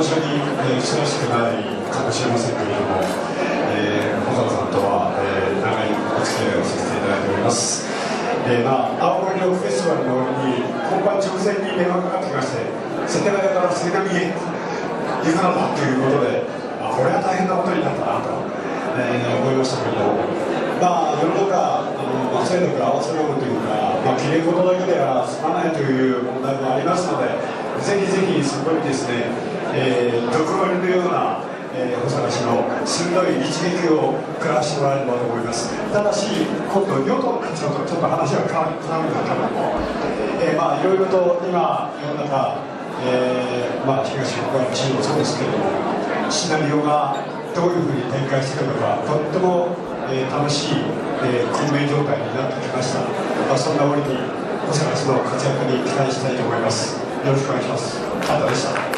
場所に、ふさわしくないかもしれませんけれども、細田さんとは、長いお付き合いをさせていただいております。青森のフェスティバルの折に本番直前に電話がかかってきまして、世田谷から杉並へ行くのだということで、これは大変なことになったなと、思いましたけれども、世の中勢力合わせるというか、きれい事だけでは済まないという問題もありますので、ぜひぜひそこにですね、毒針のような細田氏の鋭い一撃を食らわしてもらえればと思います。ただし、今度、与党の活動とちょっと話が変わるんだけども、いろいろと今、世の中、東国原チームもそうですけれども、シナリオがどういうふうに展開していくのか、とっても、楽しい、混迷状態になってきました。そんな折に、細田氏の活躍に期待したいと思います。よろしくお願いします。加藤でした。